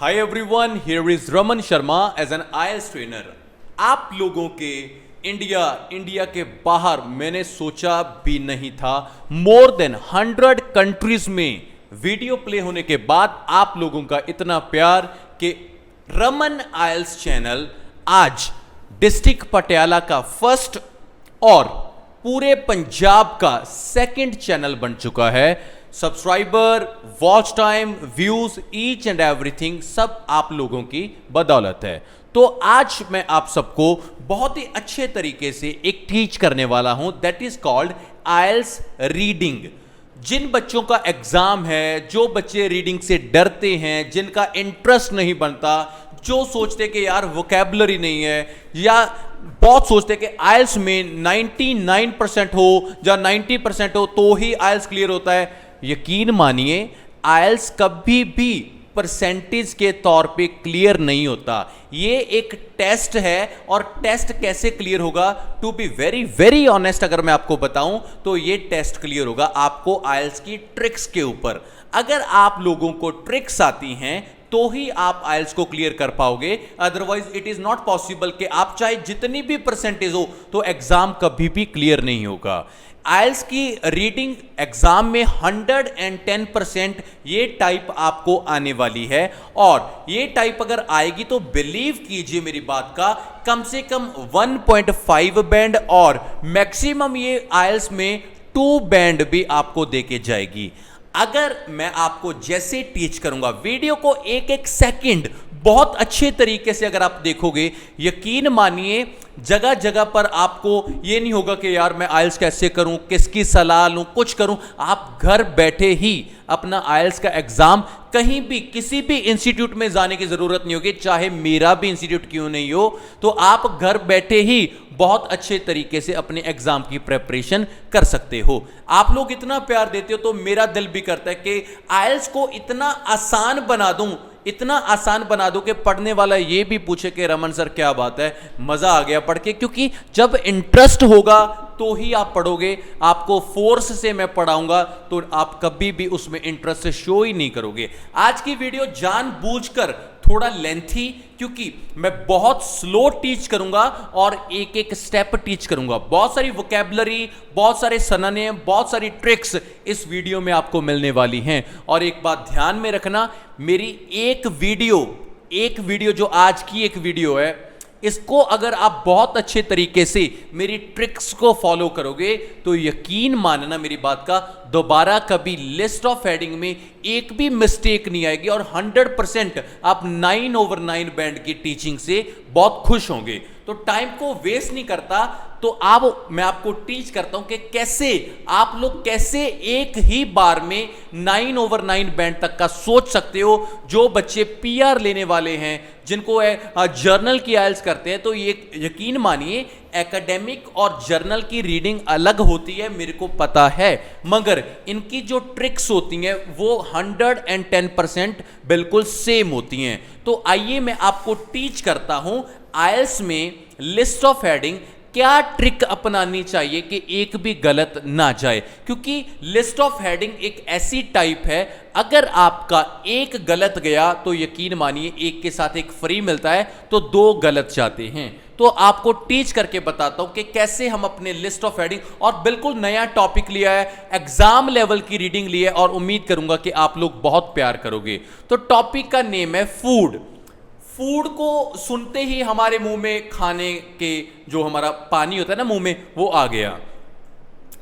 Hi everyone, here is Raman Sharma as an IELTS trainer. आप लोगों के India के बाहर मैंने सोचा भी नहीं था, मोर देन 100 कंट्रीज में वीडियो प्ले होने के बाद आप लोगों का इतना प्यार कि रमन IELTS चैनल आज डिस्ट्रिक्ट पटियाला का फर्स्ट और पूरे पंजाब का सेकंड चैनल बन चुका है। Subscriber, watch time, views, each and everything सब आप लोगों की बदौलत है। तो आज मैं आप सबको बहुत ही अच्छे तरीके से एक टीच करने वाला हूं, that is called IELTS reading. जिन बच्चों का एग्जाम है, जो बच्चे रीडिंग से डरते हैं, जिनका इंटरेस्ट नहीं बनता, जो सोचते कि यार वोकैबुलरी नहीं है, या बहुत सोचते कि IELTS में 99% हो या 90% हो तो ही IELTS क्लियर होता है। यकीन मानिए IELTS कभी भी परसेंटेज के तौर पे क्लियर नहीं होता। ये एक टेस्ट है और टेस्ट कैसे क्लियर होगा, to be very very honest अगर मैं आपको बताऊं तो ये टेस्ट क्लियर होगा आपको IELTS की ट्रिक्स के ऊपर। अगर आप लोगों को ट्रिक्स आती हैं तो ही आप IELTS को क्लियर कर पाओगे, otherwise it is not possible कि आप चाहे जितनी भी परसेंटेज हो तो एग्जाम कभी भी क्लियर नहीं होगा। IELTS की रीडिंग एग्जाम में 110% ये टाइप आपको आने वाली है, और ये टाइप अगर आएगी तो बिलीव कीजिए मेरी बात का, कम से कम 1.5 बैंड और मैक्सिमम ये IELTS में 2 बैंड भी आपको देके जाएगी। अगर मैं आपको जैसे टीच करूंगा, वीडियो को एक एक सेकंड बहुत अच्छे तरीके से अगर आप देखोगे, यकीन मानिए जगह जगह पर आपको ये नहीं होगा कि यार मैं IELTS कैसे करूं, किसकी सलाह लूं, कुछ करूं। आप घर बैठे ही अपना IELTS का एग्जाम कहीं भी किसी भी इंस्टीट्यूट में जाने की जरूरत नहीं होगी, चाहे मेरा भी इंस्टीट्यूट क्यों नहीं हो, तो आप घर बैठे ही बहुत अच्छे तरीके से अपने एग्जाम की प्रिपरेशन कर सकते हो। आप लोग इतना प्यार देते हो तो मेरा दिल भी करता है कि IELTS को इतना आसान बना दूं, इतना आसान बना दो कि पढ़ने वाला ये भी पूछे कि रमन सर क्या बात है, मजा आ गया पढ़ के। क्योंकि जब इंटरेस्ट होगा तो ही आप पढ़ोगे। आपको फोर्स से मैं पढ़ाऊंगा तो आप कभी भी उसमें इंटरेस्ट शो ही नहीं करोगे। आज की वीडियो जानबूझकर थोड़ा लेंथी, क्योंकि मैं बहुत स्लो टीच करूंगा और एक एक स्टेप टीच करूंगा। बहुत सारी वोकैबुलरी, बहुत सारे सनोनिम, बहुत सारी ट्रिक्स इस वीडियो में आपको मिलने वाली हैं। और एक बात ध्यान में रखना, मेरी एक वीडियो जो आज की एक वीडियो है, इसको अगर आप बहुत अच्छे तरीके से मेरी ट्रिक्स को फॉलो करोगे तो यकीन मानना मेरी बात का, दोबारा कभी लिस्ट ऑफ हेडिंग में एक भी मिस्टेक नहीं आएगी और 100% आप 9/9 बैंड की टीचिंग से बहुत खुश होंगे। तो टाइम को वेस्ट नहीं करता, तो अब मैं आपको टीच करता हूं कि कैसे आप लोग कैसे एक ही बार में 9/9 बैंड तक का सोच सकते हो। जो बच्चे PR लेने वाले हैं, जिनको जर्नल की IELTS करते हैं, तो ये यकीन मानिए एकेडमिक और जर्नल की रीडिंग अलग होती है, मेरे को पता है, मगर इनकी जो ट्रिक्स होती हैं वो 110% बिल्कुल सेम होती हैं। तो आइए मैं आपको टीच करता हूं IELTS में लिस्ट ऑफ हेडिंग क्या ट्रिक अपनानी चाहिए कि एक भी गलत ना जाए। क्योंकि लिस्ट ऑफ हेडिंग एक ऐसी टाइप है, अगर आपका एक गलत गया तो यकीन मानिए एक के साथ एक फ्री मिलता है, तो 2 गलत जाते हैं। तो आपको टीच करके बताता हूं कि कैसे हम अपने लिस्ट ऑफ हेडिंग, और बिल्कुल नया टॉपिक लिया है, एग्जाम लेवल की रीडिंग ली है, और उम्मीद करूंगा कि आप लोग बहुत प्यार करोगे। तो टॉपिक का नेम है फूड। फूड को सुनते ही हमारे मुंह में खाने के जो हमारा पानी होता है ना मुंह में, वो आ गया।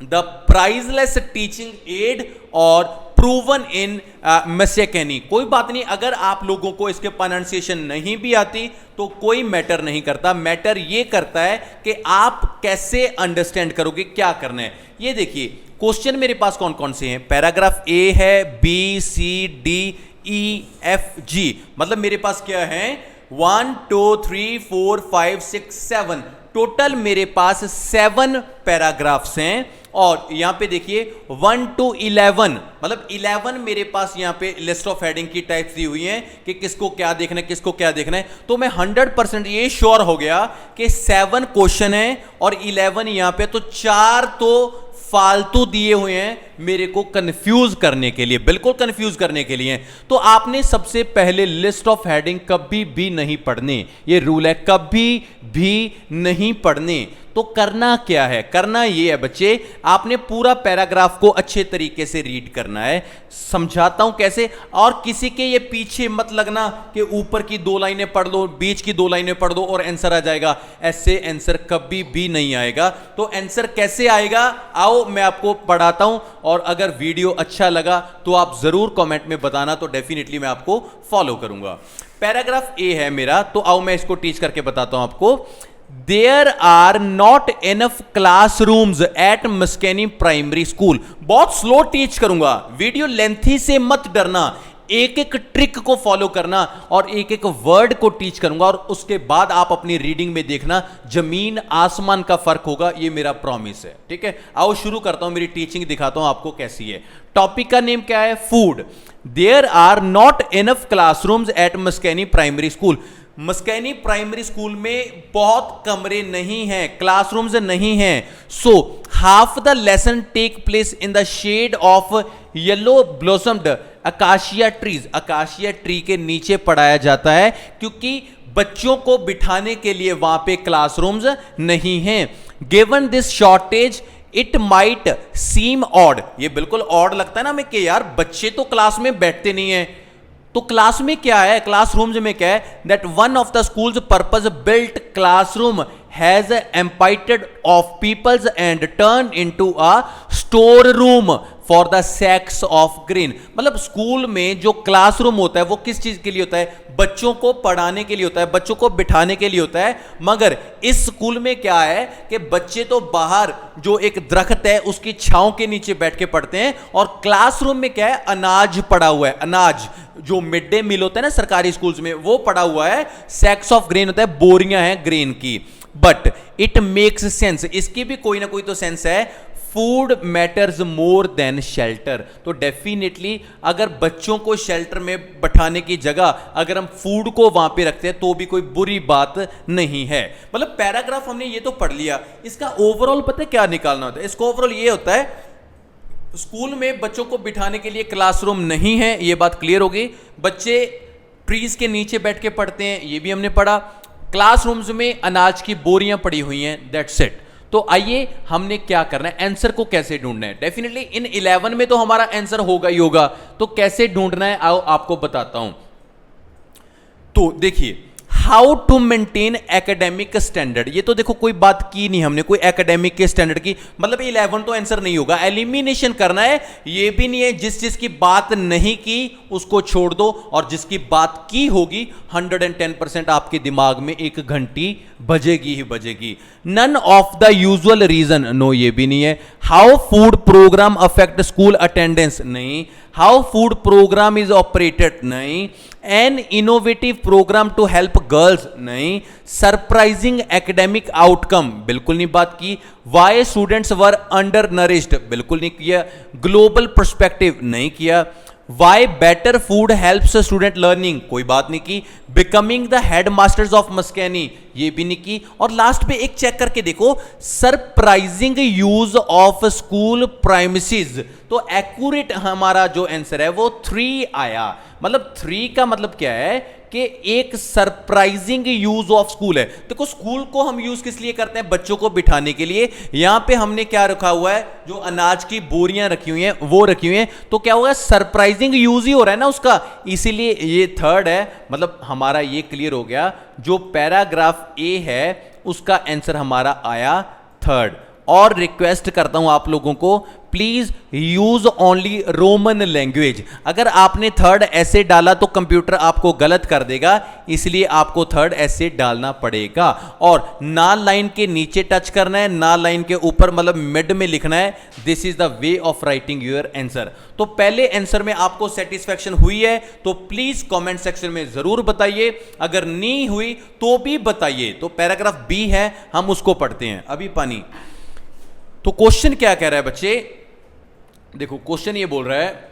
द प्राइजलेस टीचिंग एड और प्रूवन इन मैसेकेनी। कोई बात नहीं, अगर आप लोगों को इसके प्रोनाउंसिएशन नहीं भी आती तो कोई मैटर नहीं करता। मैटर ये करता है कि आप कैसे अंडरस्टैंड करोगे, क्या करना है। ये देखिए क्वेश्चन मेरे पास कौन कौन से हैं। पैराग्राफ A है, B, C, D, E, F, G, मतलब मेरे पास क्या है 1 2 3 4 5 6 7, टोटल मेरे पास 7 पैराग्राफ्स हैं। और यहां पे देखिए 1 to 11, मतलब 11 मेरे पास यहां पे लिस्ट ऑफ हेडिंग की टाइप्स दी हुई हैं कि किसको क्या देखना है, किसको क्या देखना है। तो मैं 100% ये श्योर हो गया कि 7 क्वेश्चन है और 11 यहां पे, तो 4 तो फालतू दिए हुए हैं मेरे को कंफ्यूज करने के लिए, बिल्कुल कंफ्यूज करने के लिए। तो आपने सबसे पहले लिस्ट ऑफ हेडिंग कभी भी नहीं पढ़ने, ये रूल है, कभी भी नहीं पढ़ने। तो करना क्या है, करना ये है बच्चे, आपने पूरा पैराग्राफ को अच्छे तरीके से रीड करना है। समझाता हूं कैसे, और किसी के ये पीछे मत लगना कि ऊपर की 2 लाइनें पढ़ लो, बीच की 2 लाइनें पढ़ दो और आंसर आ जाएगा। ऐसे आंसर कभी भी नहीं आएगा। तो आंसर कैसे आएगा, आओ मैं आपको पढ़ाता हूं, और अगर वीडियो अच्छा लगा तो आप जरूर कमेंट में बताना, तो डेफिनेटली मैं आपको फॉलो करूंगा। पैराग्राफ ए है मेरा, तो आओ मैं इसको टीच करके बताता हूं आपको। There are not enough classrooms at Maskani primary school. बहुत स्लो टीच करूंगा, वीडियो लेंथी से मत डरना, एक एक ट्रिक को फॉलो करना और एक एक वर्ड को टीच करूंगा, और उसके बाद आप अपनी रीडिंग में देखना जमीन आसमान का फर्क होगा, ये मेरा प्रॉमिस है। ठीक है, आओ शुरू करता हूं, मेरी टीचिंग दिखाता हूं आपको कैसी है। टॉपिक का नेम क्या है, food. There are not enough classrooms at Maskani primary school. Maskani primary school में बहुत कमरे नहीं हैं, क्लासरूम्स नहीं हैं। So half the lesson take place in the shade of yellow blossomed acacia trees. Acacia tree के नीचे पढ़ाया जाता है, क्योंकि बच्चों को बिठाने के लिए वहां पे क्लासरूम्स नहीं हैं। Given this shortage it might seem odd. ये बिल्कुल ऑड लगता है ना हमें कि यार बच्चे तो क्लास में बैठते नहीं है। तो क्लास में क्या है, क्लासरूम्स में क्या है, that one of the schools purpose built classroom has emptied of peoples and turn into a store room for the sacks of grain. मतलब स्कूल में जो क्लासरूम होता है वो किस चीज के लिए होता है, बच्चों को पढ़ाने के लिए होता है, बच्चों को बिठाने के लिए होता है। मगर इस स्कूल में क्या है कि बच्चे तो बाहर जो एक दरख्त है उसकी छांव के नीचे बैठ के पढ़ते हैं, और क्लासरूम में क्या है, अनाज पड़ा हुआ है, अनाज जो मिड डे मील होता है ना सरकारी स्कूल्स में, वो पड़ा हुआ है, सैक्स ऑफ ग्रेन होता है, बोरियां हैं ग्रेन की। बट इट मेक्स सेंस, इसकी भी कोई ना कोई तो सेंस है। Food matters more than shelter. तो डेफिनेटली अगर बच्चों को शेल्टर में बैठाने की जगह अगर हम फूड को वहां पे रखते हैं तो भी कोई बुरी बात नहीं है। मतलब पैराग्राफ हमने ये तो पढ़ लिया, इसका ओवरऑल पता है क्या निकालना होता है, इसका ओवरऑल ये होता है, स्कूल में बच्चों को बिठाने के लिए क्लासरूम नहीं है, ये बात क्लियर होगी। बच्चे ट्रीज के नीचे बैठ के पढ़ते हैं, ये भी हमने पढ़ा। क्लासरूम्स में अनाज की बोरियां पड़ी हुई हैं, दैट्स इट। तो आइए हमने क्या करना है, आंसर को कैसे ढूंढना है। डेफिनेटली इन 11 में तो हमारा आंसर होगा ही होगा, तो कैसे ढूंढना है आओ आपको बताता हूं। तो देखिए, how to maintain academic standard, ये तो देखो कोई बात की नहीं हमने, कोई एकेडमिक के स्टैंडर्ड की, मतलब 11 तो आंसर नहीं होगा। एलिमिनेशन करना है, ये भी नहीं है जिस चीज की बात नहीं की उसको छोड़ दो, और जिसकी बात की होगी 110% आपके दिमाग में एक घंटी बजेगी ही बजेगी। None of the usual reason, no ये भी नहीं है। How food program affect school attendance, नहीं। How food program is operated, नहीं। An innovative programme to help girls, नहीं। सरप्राइजिंग एकेडमिक आउटकम, बिल्कुल नहीं बात की। Why students were under nourished, बिल्कुल नहीं किया। ग्लोबल पर्सपेक्टिव, नहीं किया। Why better food helps student learning, कोई बात नहीं की। Becoming the head masters of मस्कैनी, ये भी नहीं की। और लास्ट पे एक चेक करके देखो, सरप्राइजिंग यूज ऑफ स्कूल प्राइमिसेस, तो एक्यूरेट हमारा जो आंसर है वो 3 आया। मतलब 3 का मतलब क्या है कि एक सरप्राइजिंग यूज ऑफ स्कूल है। देखो स्कूल को हम यूज किस लिए करते हैं, बच्चों को बिठाने के लिए। यहां पे हमने क्या रखा हुआ है, जो अनाज की बोरियां रखी हुई हैं वो रखी हुई हैं, तो क्या होगा, सरप्राइजिंग यूज ही हो रहा है ना उसका, इसीलिए ये 3rd है। मतलब हमारा ये क्लियर हो गया, जो पैराग्राफ ए है उसका आंसर हमारा आया 3rd। और रिक्वेस्ट करता हूं आप लोगों को, please use only Roman language. अगर आपने 3rd ऐसे डाला तो कंप्यूटर आपको गलत कर देगा, इसलिए आपको 3rd ऐसे डालना पड़ेगा। और ना लाइन के नीचे टच करना है, ना लाइन के ऊपर, मतलब मिड में लिखना है। This is the way of writing your answer. तो पहले आंसर में आपको सेटिस्फैक्शन हुई है तो प्लीज कमेंट सेक्शन में जरूर बताइए, अगर नहीं हुई तो भी बताइए। तो पैराग्राफ बी है, हम उसको पढ़ते हैं। अभी पानी, तो क्वेश्चन क्या कह रहा है बच्चे, देखो क्वेश्चन ये बोल रहा है,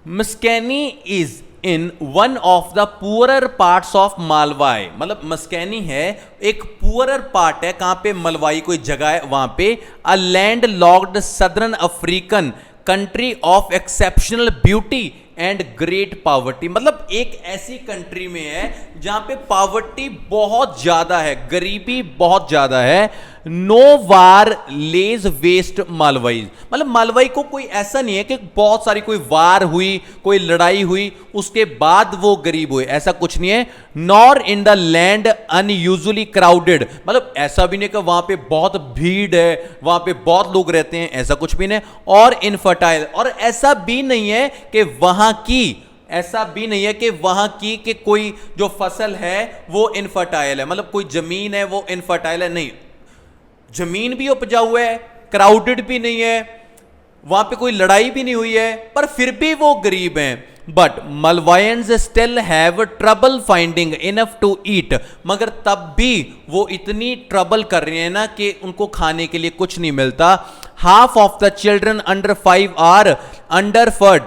Maskani is in one of the poorer parts of Malawi, मतलब मस्कैनी है एक पुअरर पार्ट है, कहां पे मलवाई कोई जगह है वहां पे, a land locked southern African country of exceptional beauty and great poverty, मतलब एक ऐसी कंट्री में है जहां पे पावर्टी बहुत ज्यादा है, गरीबी बहुत ज्यादा है। नो वार लेज वेस्ट मालवाई, मतलब मालवाई को कोई ऐसा नहीं है कि बहुत सारी कोई वार हुई, कोई लड़ाई हुई उसके बाद वो गरीब हुए, ऐसा कुछ नहीं है। Nor in the land unusually crowded, मतलब ऐसा भी नहीं कि वहां पे बहुत भीड़ है, वहां पे बहुत लोग रहते हैं, ऐसा कुछ भी नहीं। और इनफर्टाइल, और ऐसा भी नहीं है कि वहां की, ऐसा भी नहीं है कि वहां की कि कोई जो फसल है वो इनफर्टाइल है, मतलब कोई जमीन है वो इनफर्टाइल है, नहीं, जमीन भी उपजाऊ है, क्राउडेड भी नहीं है, वहां पे कोई लड़ाई भी नहीं हुई है, पर फिर भी वो गरीब हैं। But Malawians still have trouble finding enough to eat, मगर तब भी वो इतनी ट्रबल कर रहे हैं ना कि उनको खाने के लिए कुछ नहीं मिलता। Half of the children under 5 are under fed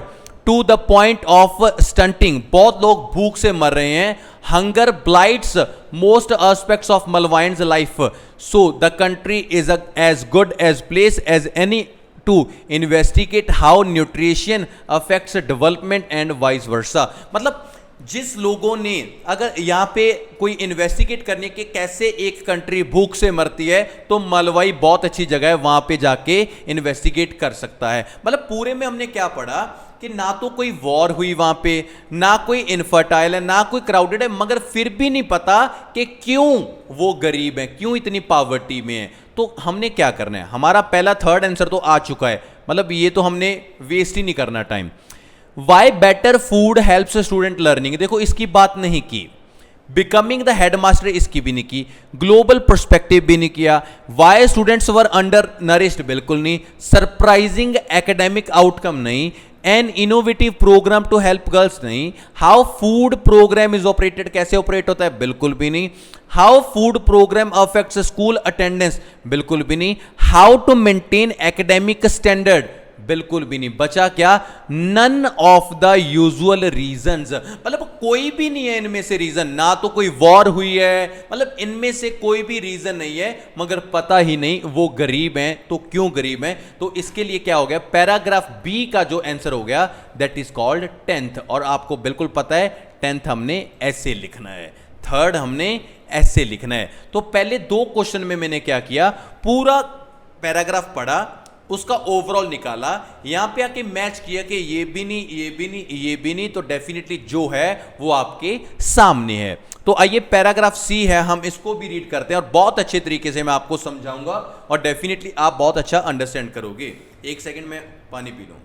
to the point of stunting, बहुत लोग भूख से मर रहे हैं। Hunger blights most aspects of Malawians life, so the country is as good as place as any to investigate how nutrition affects development and vice versa, मतलब जिस लोगों ने अगर यहां पे कोई इन्वेस्टिगेट करने के कैसे एक कंट्री भूख से मरती है, तो मलवाई बहुत अच्छी जगह है, वहां पे जाके इन्वेस्टिगेट कर सकता है। मतलब पूरे में हमने क्या पढ़ा कि ना तो कोई वॉर हुई वहां पे, ना कोई इनफर्टाइल है, ना कोई क्राउडेड है, मगर फिर भी नहीं पता कि क्यों वो गरीब है, क्यों इतनी पावर्टी में है। तो हमने क्या करना है, हमारा पहला थर्ड आंसर तो आ चुका है, मतलब ये तो हमने वेस्ट ही नहीं करना time. Why better food helps student learning, देखो इसकी बात नहीं की। बिकमिंग द हेडमास्टर इसकी भी नहीं की। ग्लोबल पर्सपेक्टिव भी नहीं किया। Why students were under nourished बिल्कुल नहीं। सरप्राइजिंग एकेडमिक आउटकम नहीं। An innovative programme to help girls नहीं। How food program is operated, कैसे ऑपरेट होता है, बिल्कुल भी नहीं। How food programme affects school attendance, बिल्कुल भी नहीं। How to maintain academic standard, बिल्कुल भी नहीं। बचा क्या, none of the usual reasons, मतलब कोई भी नहीं है इनमें से रीजन, ना तो कोई वॉर हुई है, मतलब इनमें से कोई भी रीजन नहीं है, मगर पता ही नहीं वो गरीब हैं। तो क्यों गरीब हैं, तो इसके लिए क्या हो गया, पैराग्राफ बी का जो आंसर हो गया दैट इज कॉल्ड 10th। और आपको बिल्कुल पता है 10th हमने ऐसे लिखना है, थर्ड हमने ऐसे लिखना है। तो पहले दो क्वेश्चन में मैंने क्या किया, पूरा पैराग्राफ पढ़ा, उसका ओवरऑल निकाला, यहां पे आके मैच किया कि ये भी नहीं, ये भी नहीं, ये भी नहीं, तो डेफिनेटली जो है वो आपके सामने है। तो आइए पैराग्राफ सी है, हम इसको भी रीड करते हैं और बहुत अच्छे तरीके से मैं आपको समझाऊंगा और डेफिनेटली आप बहुत अच्छा अंडरस्टैंड करोगे। एक सेकंड में पानी पी लूं।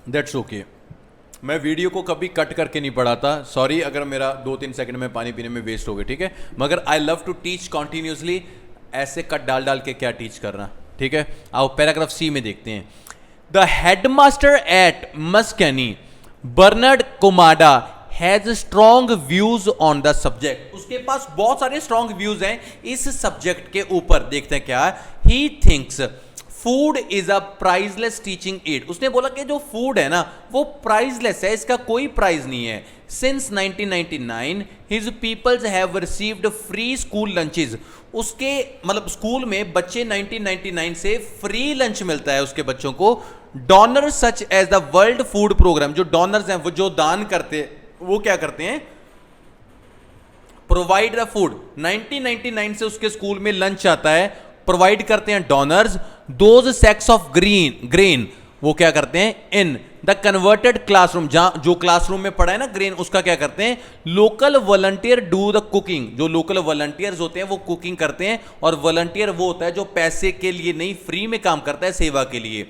That's okay. मैं वीडियो को कभी कट करके नहीं पढ़ाता, सॉरी अगर मेरा 2-3 सेकंड में पानी पीने में वेस्ट हो गए, ठीक है, मगर I love to teach continuously, ऐसे कट डाल डाल के क्या टीच करना, ठीक है। आओ पैराग्राफ सी में देखते हैं। The headmaster at Maskani Bernard Komada has strong views on the subject, उसके पास बहुत सारे स्ट्रॉन्ग व्यूज हैं इस सब्जेक्ट के ऊपर। देखते हैं क्या, he thinks food is a priceless teaching add, उसने बोला कि जो फूड है ना वो प्राइजलेस है, इसका कोई प्राइज नहीं है। Since 1999 his peoples have received free school lunches, उसके मतलब स्कूल में बच्चे 1999 से फ्री लंच मिलता है उसके बच्चों को। Donor such as the world food programme, जो डोनर्स हैं वो जो दान करते वो क्या करते हैं, प्रोवाइड द फूड। 1999 से उसके स्कूल में लंच आता है, प्रोवाइड करते हैं donors. Those sex of grain वो क्या करते हैं, इन द कन्वर्टेड क्लासरूम, जहां जो क्लासरूम में पढ़ा है ना ग्रेन, उसका क्या करते हैं, local volunteer do the cooking, जो लोकल वॉलंटियर्स होते हैं वो कुकिंग करते हैं। और वॉलंटियर वो होता है जो पैसे के लिए नहीं, फ्री में काम करता है, सेवा के लिए।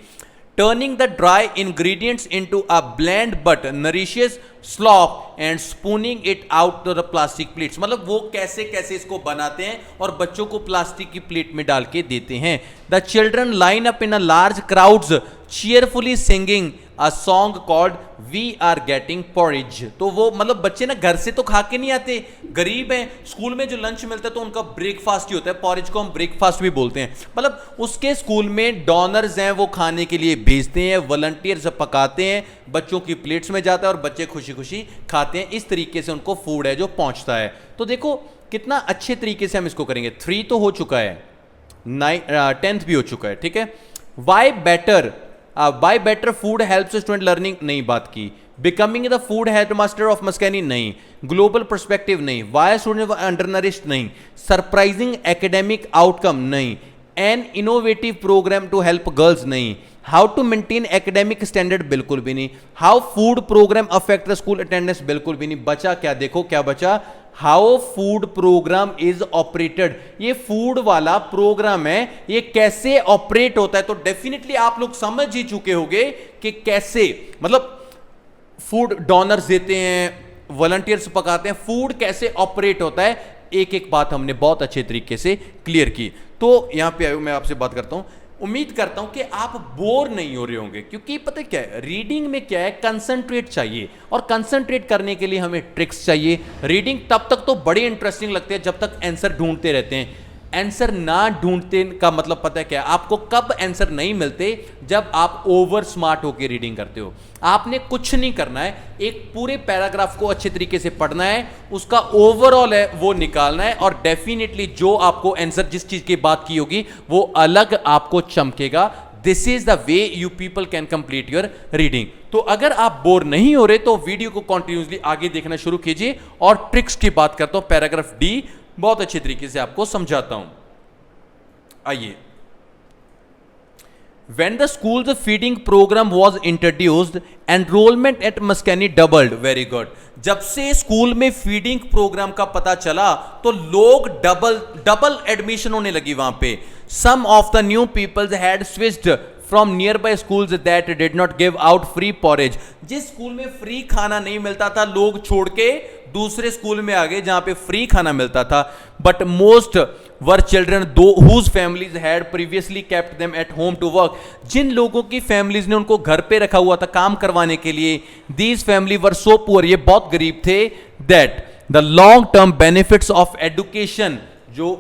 Turning the dry ingredients into a bland but nutritious slop and spooning it out to the plastic plates, मतलब वो कैसे कैसे इसको बनाते हैं और बच्चों को प्लास्टिक की प्लेट में डाल के देते हैं. The children line up in a large crowds cheerfully singing a song called We Are Getting Porridge. तो वो मतलब बच्चे ना घर से तो खा के नहीं आते, गरीब हैं, स्कूल में जो लंच मिलता है तो उनका ब्रेकफास्ट ही होता है, पॉरेज को हम ब्रेकफास्ट भी बोलते हैं. मतलब उसके स्कूल में डोनर्स हैं, वो खाने के लिए भेजते हैं, वॉलंटियर्स पकाते हैं, बच्चों की प्लेट्स में जाता है और बच्चे खुशी खुशी खाते हैं. इस तरीके से उनको फूड है जो पहुंचता है. तो देखो कितना अच्छे तरीके से हम इसको करेंगे. 3 तो हो चुका है, 10th भी हो चुका है. ठीक है. By better food helps student learning नहीं बात की. Becoming the food headmaster of Maskani नहीं. ग्लोबल पर्सपेक्टिव नहीं. वाई स्टूडेंट अंडरनरिश्ड नहीं. सरप्राइजिंग एकेडमिक आउटकम नहीं. An innovative programme to help girls नहीं. How to maintain academic standard बिल्कुल भी नहीं. How food program affect the school attendance बिल्कुल भी नहीं. बचा क्या, देखो क्या बचा, how food program is operated. ये फूड वाला प्रोग्राम है, ये कैसे ऑपरेट होता है. तो डेफिनेटली आप लोग समझ ही चुके होंगे कि कैसे, मतलब फूड डोनर्स देते हैं, वॉलंटियर्स पकाते हैं, फूड कैसे ऑपरेट होता है. एक एक बात हमने बहुत अच्छे तरीके से क्लियर की. तो यहां पे आयो, मैं आपसे बात करता हूं. उम्मीद करता हूं कि आप बोर नहीं हो रहे होंगे, क्योंकि पता क्या है, रीडिंग में क्या है, कंसंट्रेट चाहिए, और कंसंट्रेट करने के लिए हमें ट्रिक्स चाहिए. रीडिंग तब तक तो बड़ी इंटरेस्टिंग लगती है जब तक आंसर ढूंढते रहते हैं. आंसर ना ढूंढते का मतलब पता है क्या है, आपको कब आंसर नहीं मिलते, जब आप ओवर स्मार्ट होकर रीडिंग करते हो. आपने कुछ नहीं करना है, एक पूरे पैराग्राफ को अच्छे तरीके से पढ़ना है, उसका ओवरऑल है वो निकालना है, और डेफिनेटली जो आपको आंसर जिस चीज की बात की होगी वो अलग आपको चमकेगा. This is the way you people can complete your reading. तो अगर आप बोर नहीं हो रहे तो वीडियो को कंटिन्यूसली आगे देखना शुरू कीजिए, और ट्रिक्स की बात करता हूं. पैराग्राफ डी बहुत अच्छे तरीके से आपको समझाता हूं. आइए. When the school's feeding program was introduced, enrollment at Maskani doubled. Very good. जब से स्कूल में फीडिंग प्रोग्राम का पता चला तो लोग डबल एडमिशन होने लगी वहां पे. Some of the new people had switched from nearby schools that did not give out free porridge. जिस स्कूल में फ्री खाना नहीं मिलता था, लोग छोड़ के दूसरे स्कूल में आ गए जहां पे फ्री खाना मिलता था. But most were children whose families had previously kept them at home to work. जिन लोगों की फैमिलीज ने उनको घर पे रखा हुआ था काम करवाने के लिए, these family were so poor, ये बहुत गरीब थे, that the long term benefits of education, जो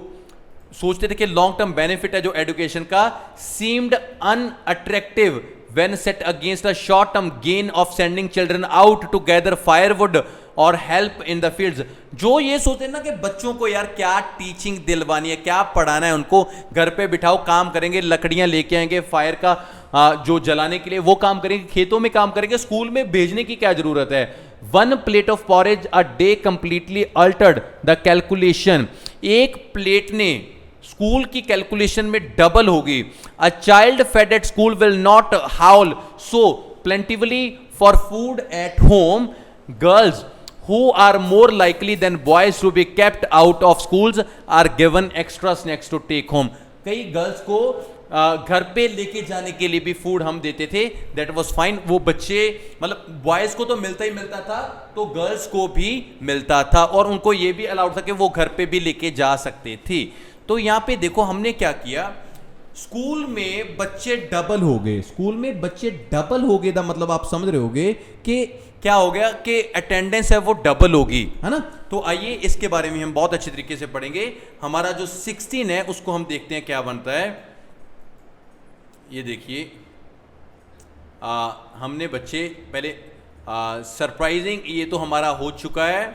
सोचते थे कि लॉन्ग टर्म बेनिफिट है जो एजुकेशन का, seemed unattractive when set against a short term gain of sending children out to gather firewood और हेल्प इन द फील्ड्स. जो ये सोचते हैं ना कि बच्चों को यार क्या टीचिंग दिलवानी है, क्या पढ़ाना है, उनको घर पे बिठाओ, काम करेंगे, लकड़ियां लेके आएंगे, फायर का जो जलाने के लिए वो काम करेंगे, खेतों में काम करेंगे, स्कूल में भेजने की क्या जरूरत है. 1 plate of porridge a day completely altered the calculation. एक प्लेट ने स्कूल की कैलकुलेशन में डबल होगी. A child fed at school will not howl so plentifully for food at home. Girls who are more likely than boys to be kept out of schools are given extra snacks to take home. कई girls को घर पे लेके जाने के लिए भी food हम देते थे. That was fine. वो बच्चे मतलब बॉयज को तो मिलता ही मिलता था, तो गर्ल्स को भी मिलता था, और उनको ये भी अलाउड था कि वो घर पे भी लेके जा सकते थे. तो यहां पे देखो हमने क्या किया, स्कूल में बच्चे डबल हो गए. स्कूल में बच्चे डबल हो गए, मतलब आप समझ रहे होगे कि क्या हो गया, कि अटेंडेंस है वो डबल होगी, है ना. तो आइए इसके बारे में हम बहुत अच्छे तरीके से पढ़ेंगे. हमारा जो 16 है उसको हम देखते हैं क्या बनता है. ये देखिए, हमने बच्चे पहले सरप्राइजिंग, ये तो हमारा हो चुका है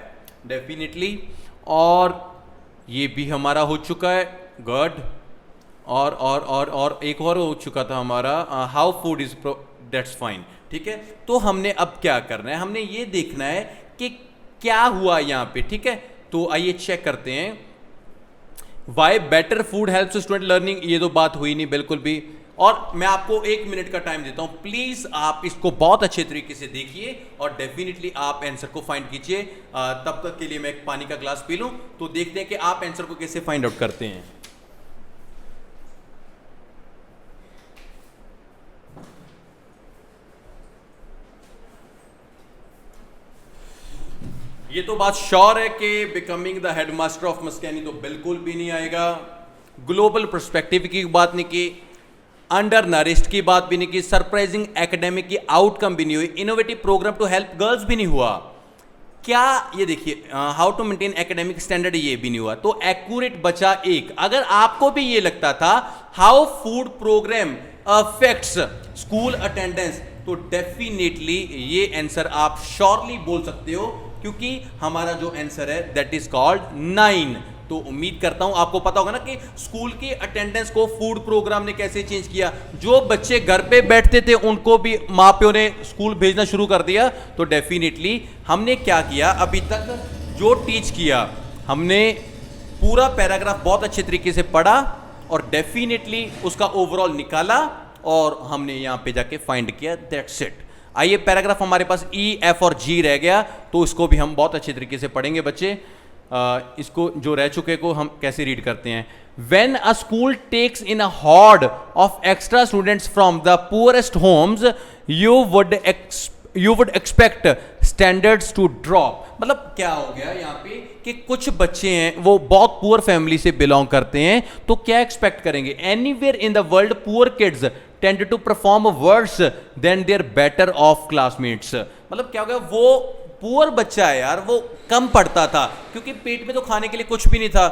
डेफिनेटली, और ये भी हमारा हो चुका है. गुड. और एक और हो चुका था हमारा, how food is that's fine. ठीक है. तो हमने अब क्या करना है, हमने ये देखना है कि क्या हुआ यहां पे. ठीक है. तो आइए चेक करते हैं. Why better food helps student learning, ये तो बात हुई नहीं बिल्कुल भी. और मैं आपको 1 मिनट का टाइम देता हूं, प्लीज आप इसको बहुत अच्छे तरीके से देखिए और डेफिनेटली आप आंसर को फाइंड कीजिए. तब तक के लिए मैं एक पानी का ग्लास पी लूं, तो देखते हैं कि आप आंसर को कैसे फाइंड आउट करते हैं. ये तो बात श्योर है कि बिकमिंग द हेडमास्टर ऑफ मस्कैनी तो बिल्कुल भी नहीं आएगा। ग्लोबल पर्सपेक्टिव की बात नहीं की, अंडर नरिश्ड की बात भी नहीं की, सरप्राइजिंग एकेडमिक की आउटकम भी नहीं हुई, innovative programme to help girls भी नहीं हुआ। क्या ये देखिए, how to maintain academic standard ये भी नहीं हुआ। तो एक्यूरेट बचा एक। अगर आपको भी ये लगता था how food programme affects school attendance, तो डेफिनेटली ये आंसर आप श्योरली बोल सकते हो, क्योंकि हमारा जो आंसर है दैट इज कॉल्ड 9। तो उम्मीद करता हूं आपको पता होगा ना कि स्कूल की अटेंडेंस को फूड प्रोग्राम ने कैसे चेंज किया। जो बच्चे घर पे बैठते थे उनको भी माँ प्यो ने स्कूल भेजना शुरू कर दिया। तो डेफिनेटली हमने क्या किया, अभी तक जो टीच किया हमने पूरा पैराग्राफ बहुत अच्छे तरीके से पढ़ा और डेफिनेटली उसका ओवरऑल निकाला और हमने यहां पे जाके फाइंड किया, दैट्स इट। आइए, पैराग्राफ हमारे पास ई, एफ और जी रह गया, तो इसको भी हम बहुत अच्छे तरीके से पढ़ेंगे बच्चे। इसको जो रह चुके को हम कैसे रीड करते हैं। When a school takes in a horde of extra students from the poorest homes, you would expect standards to drop। मतलब क्या हो गया यहाँ पे कि कुछ बच्चे हैं वो बहुत पुअर फैमिली से बिलोंग करते हैं, तो क्या एक्सपेक्ट करेंगे। Anywhere in the world poor kids tend to perform worse than their better off classmates। मतलब क्या हो गया, वो पुअर बच्चा है यार, वो कम पढ़ता था क्योंकि पेट में तो खाने के लिए कुछ भी नहीं था।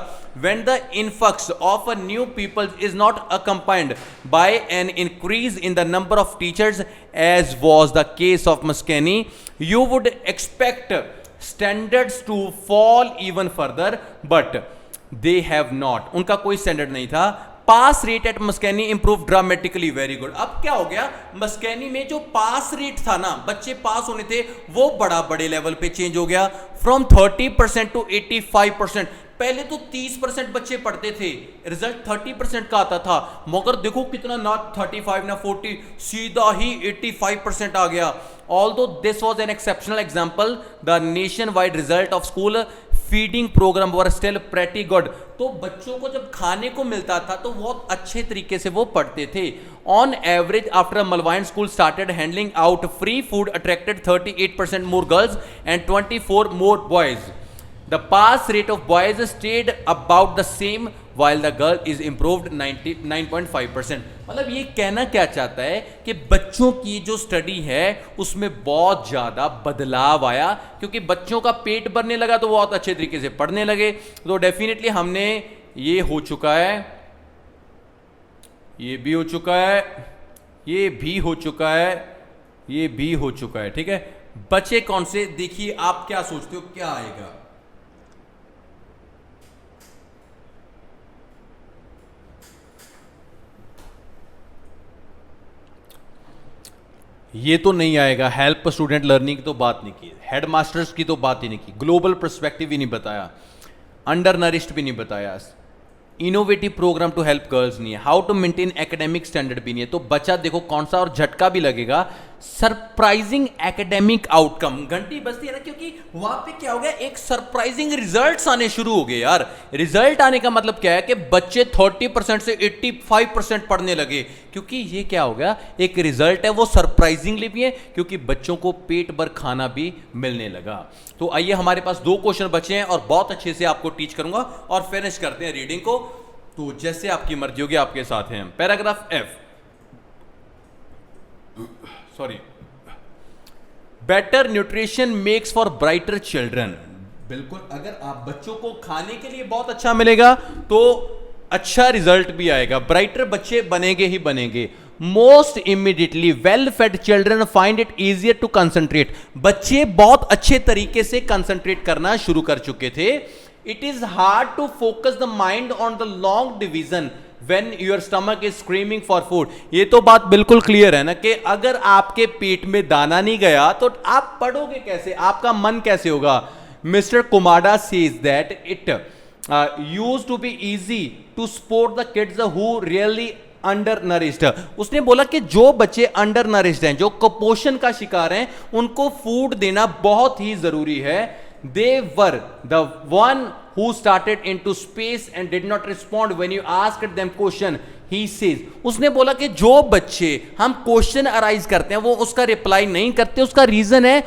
When the influx of a new people is not accompanied by an increase in the number of teachers, as was the case of Maskani, you would expect standards to fall even further, but they have not। उनका कोई standard नहीं था। Pass rate at Maskani improve dramatically, very good. अब क्या हो गया, मस्कैनी में जो पास रेट था ना, बच्चे पास होने थे, वो बड़े लेवल पे चेंज हो गया, फ्रॉम 30% टू 85%। पहले तो 30% बच्चे पढ़ते थे, रिजल्ट 30% का आता था, मगर देखो कितना, ना 35 ना 40, सीधा ही 85% आ गया। Although this was an exceptional example, the nationwide result of school feeding programme were still pretty good. तो बच्चों को जब खाने को मिलता था तो बहुत अच्छे तरीके से वो पढ़ते थे। On average after Malawian school started handling out free food attracted 38% more girls and 24 more boys. The pass rate of boys stayed about the same while the girl is improved 99.5%। मतलब ये कहना क्या चाहता है कि बच्चों की जो स्टडी है उसमें बहुत ज़्यादा बदलाव आया, क्योंकि बच्चों का पेट भरने लगा तो वो बहुत अच्छे तरीके से पढ़ने लगे। तो डेफिनेटली हमने ये हो चुका है, ये भी हो चुका है, ये भी हो चुका है, ये भी हो चुका है। ठीक है, बचे कौन से, देखिए आप क्या सोचते हो क्या आएगा। ये तो नहीं आएगा, हेल्प स्टूडेंट लर्निंग की तो बात नहीं की, हेड मास्टर्स की तो बात ही नहीं की, ग्लोबल पर्सपेक्टिव ही नहीं बताया, अंडर नरिश्ड भी नहीं बताया, innovative programme to help girls नहीं है, how to maintain academic standard भी नहीं है। तो बचा देखो कौन सा, और झटका भी लगेगा, सरप्राइजिंग एकेडमिक आउटकम। घंटी बजती है ना, क्योंकि वहां पे क्या हो गया, एक सरप्राइजिंग रिजल्ट्स आने शुरू हो गए यार। रिजल्ट आने का मतलब क्या है कि बच्चे 30% से 85% पढ़ने लगे, क्योंकि ये क्या हो गया, एक रिजल्ट है, वो सरप्राइजिंगली भी है क्योंकि बच्चों को पेट भर खाना भी मिलने लगा। तो आइए, हमारे पास 2 क्वेश्चन बचे हैं और बहुत अच्छे से आपको टीच करूंगा और फिनिश करते हैं रीडिंग को। तो जैसे आपकी मर्जी होगी आपके साथ हैं। Paragraph F, sorry, better nutrition makes for brighter children. बिल्कुल, अगर आप बच्चों को खाने के लिए बहुत अच्छा मिलेगा तो अच्छा रिजल्ट भी आएगा, ब्राइटर बच्चे बनेंगे ही बनेंगे। Most immediately well fed children find it easier to concentrate. बच्चे बहुत अच्छे तरीके से कंसंट्रेट करना शुरू कर चुके थे। It is hard to focus the mind on the long division when your stomach is screaming for food। ये तो बात बिल्कुल क्लियर है ना कि अगर आपके पेट में दाना नहीं गया तो आप पढ़ोगे कैसे, आपका मन कैसे होगा। Mister Kumada says that it used to be easy to support the kids who really under nourished. उसने बोला कि जो बच्चे अंडर नरिश्ड हैं, जो कुपोषण का शिकार हैं, उनको फूड देना बहुत ही जरूरी है। They were the one who started into space and did not respond when you asked them question, he says। उसने बोला कि जो बच्चे हम क्वेश्चन अराइज करते हैं वो उसका रिप्लाई नहीं करते, उसका रीजन है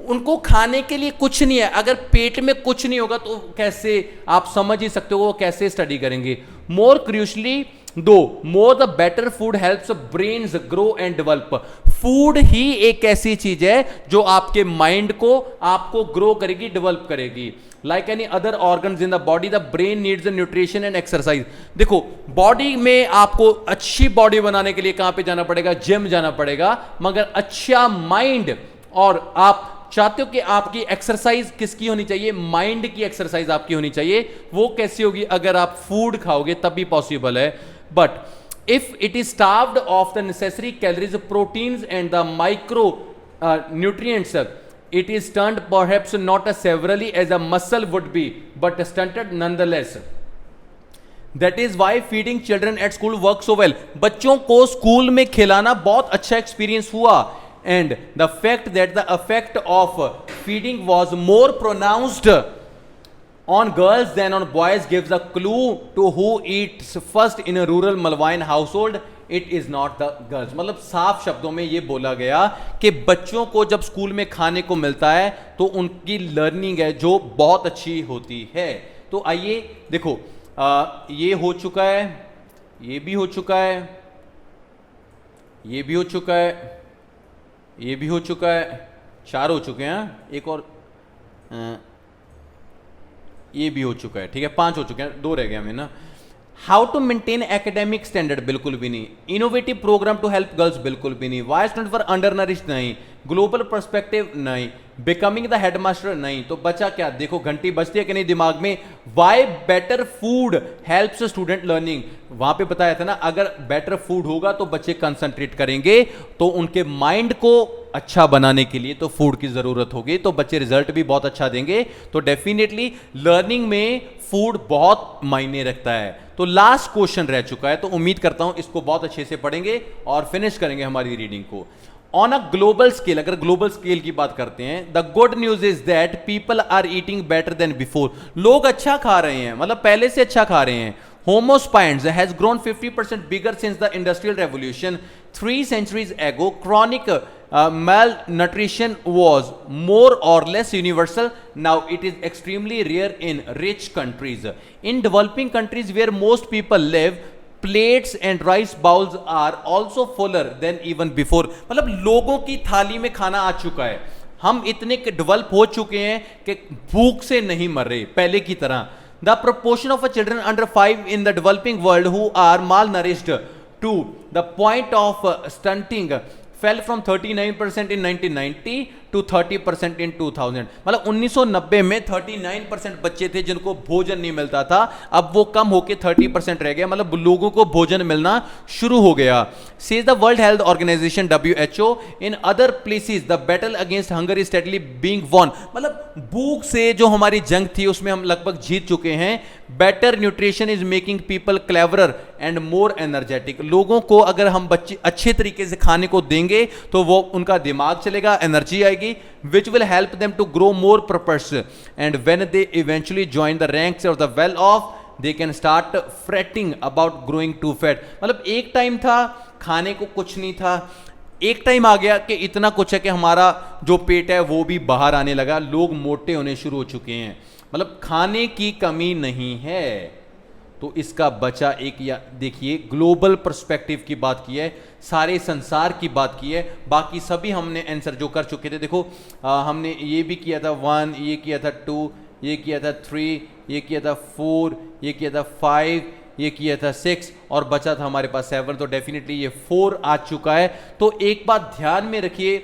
उनको खाने के लिए कुछ नहीं है। अगर पेट में कुछ नहीं होगा तो कैसे, आप समझ ही सकते हो वो कैसे स्टडी करेंगे। मोर क्रूशली दो, more the better food helps brains grow and develop. Food ही एक ऐसी चीज है जो आपके माइंड को, आपको ग्रो करेगी, डेवलप करेगी। Like any other organs in the body, the brain needs nutrition and exercise. देखो, बॉडी में आपको अच्छी बॉडी बनाने के लिए कहां पे जाना पड़ेगा? जिम जाना पड़ेगा। मगर अच्छा माइंड, और आप चाहते हो कि आपकी एक्सरसाइज किसकी होनी चाहिए? माइंड की एक्सरसाइज आपकी होनी चाहिए। वो कैसी होगी? अगर आप फूड खाओगे तभी पॉसिबल है। But if it is starved of the necessary calories, proteins and the micro nutrients, it is turned perhaps not as severely as a muscle would be, but stunted nonetheless. That is why feeding children at school works so well. बच्चों को school में खिलाना बहुत अच्छा experience हुआ, and the fact that the effect of feeding was more pronounced on girls than on boys gives a clue to who eats first in a rural Malwayan household. It is not the girls. मतलब साफ शब्दों में ये बोला गया कि बच्चों को जब स्कूल में खाने को मिलता है तो उनकी लर्निंग है जो बहुत अच्छी होती है। तो आइए देखो, ये हो चुका है, ये भी हो चुका है, ये भी हो चुका है, ये भी हो चुका है, 4 हो चुके हैं, एक और ये भी हो चुका है, ठीक है, 5 हो चुके हैं, 2 रह गए हमें ना। How to maintain academic standard, बिल्कुल भी नहीं। Innovative programme to help girls, बिल्कुल भी नहीं। Why student for under nourish, नहीं। ग्लोबल पर्सपेक्टिव, नहीं। बिकमिंग द हेडमास्टर, नहीं। तो बचा क्या? देखो घंटी बजती है कि नहीं दिमाग में? Why better food helps student learning. वहां पे बताया था ना, अगर बेटर फूड होगा तो बच्चे कंसंट्रेट करेंगे, तो उनके माइंड को अच्छा बनाने के लिए तो फूड की जरूरत होगी, तो बच्चे रिजल्ट भी बहुत अच्छा देंगे। तो डेफिनेटली लर्निंग में फूड बहुत मायने रखता है। तो लास्ट क्वेश्चन रह चुका है, तो उम्मीद करता हूं इसको बहुत अच्छे से पढ़ेंगे और फिनिश करेंगे हमारी रीडिंग को। ऑन अ ग्लोबल स्केल, अगर ग्लोबल स्केल की बात करते हैं, the good news is that people are eating better than before. लोग अच्छा खा रहे हैं, मतलब पहले से अच्छा खा रहे हैं। Homo sapiens has grown 50% bigger since the Industrial Revolution. 3 centuries ago, chronic malnutrition was more or less universal. Now it is extremely rare in rich countries. In developing countries where most people live, plates and rice bowls are also fuller than even before. मतलब लोगों की थाली में खाना आ चुका है। हम इतने डेवलप हो चुके हैं कि भूख से नहीं मर रहे पहले की तरह। The proportion of children under 5 in the developing world who are malnourished to the point of stunting fell from 39% in 1990 to 30% in 2000। मतलब 1990 में 39% बच्चे थे जिनको भोजन नहीं मिलता था, अब वो कम होके 30% रह गया, मतलब लोगों को भोजन मिलना शुरू हो गया। Says the World Health Organization WHO, in other places the battle against hunger is steadily being won। मतलब भूख से जो हमारी जंग थी उसमें हम लगभग जीत चुके हैं। Better nutrition is making people cleverer and more energetic. लोगों को अगर हम बच्चे अच्छे तरीके से खाने को देंगे तो वो उनका दिमाग चलेगा, एनर्जी आएगी, which will help them to grow more purpose, and when they eventually join the ranks of the well off, they can start fretting about growing too fat। मतलब एक टाइम था खाने को कुछ नहीं था, एक टाइम आ गया कि इतना कुछ है कि हमारा जो पेट है वो भी बाहर आने लगा, लोग मोटे होने शुरू हो चुके हैं। मतलब खाने की कमी नहीं है। तो इसका बचा एक, या देखिए ग्लोबल पर्सपेक्टिव की बात की है, सारे संसार की बात की है, बाकी सभी हमने आंसर जो कर चुके थे। देखो हमने ये भी किया था 1, ये किया था 2, ये किया था 3, ये किया था 4, ये किया था 5, ये किया था 6 और बचा था हमारे पास 7। तो डेफिनेटली ये 4 आ चुका है। तो एक बात ध्यान में रखिए,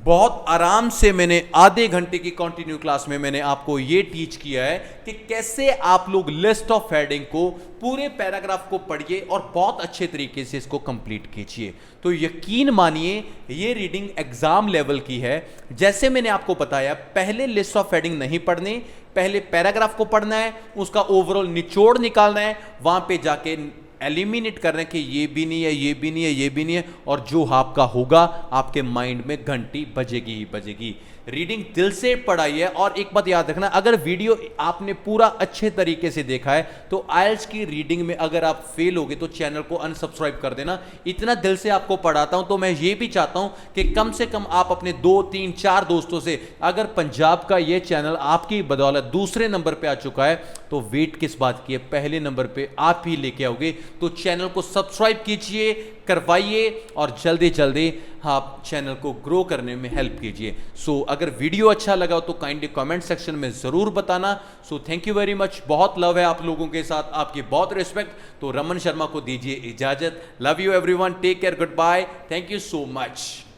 बहुत आराम से मैंने आधे घंटे की कंटिन्यू क्लास में मैंने आपको ये टीच किया है कि कैसे आप लोग लिस्ट ऑफ हेडिंग को, पूरे पैराग्राफ को पढ़िए और बहुत अच्छे तरीके से इसको कंप्लीट कीजिए। तो यकीन मानिए ये रीडिंग एग्जाम लेवल की है। जैसे मैंने आपको बताया, पहले लिस्ट ऑफ हेडिंग नहीं पढ़नी, पहले पैराग्राफ को पढ़ना है, उसका ओवरऑल निचोड़ निकालना है, वहां पे जाके एलिमिनेट कर रहे हैं कि ये भी नहीं है, ये भी नहीं है, ये भी नहीं है, और जो आपका होगा आपके माइंड में घंटी बजेगी ही बजेगी। रीडिंग दिल से पढ़ाई है। और एक बात याद रखना, अगर वीडियो आपने पूरा अच्छे तरीके से देखा है तो आइल्स की रीडिंग में अगर आप फेल हो गए तो चैनल को अनसब्सक्राइब कर देना। इतना दिल से आपको पढ़ाता हूं, तो मैं ये भी चाहता हूं कि कम से कम आप अपने 2 3 4 दोस्तों से, अगर पंजाब का ये चैनल आपकी बदौलत दूसरे नंबर पे आ चुका है तो वेट किस बात की है, पहले नंबर पे आप ही लेके आओगे। तो चैनल को सब्सक्राइब कीजिए, करवाइए, और जल्दी जल्दी आप चैनल को ग्रो करने में हेल्प कीजिए। सो अगर वीडियो अच्छा लगा तो काइंडली कमेंट सेक्शन में जरूर बताना। So thank you very much, बहुत लव है आप लोगों के साथ, आपकी बहुत रिस्पेक्ट। तो रमन शर्मा को दीजिए इजाजत। Love you everyone, take care, goodbye, thank you so much.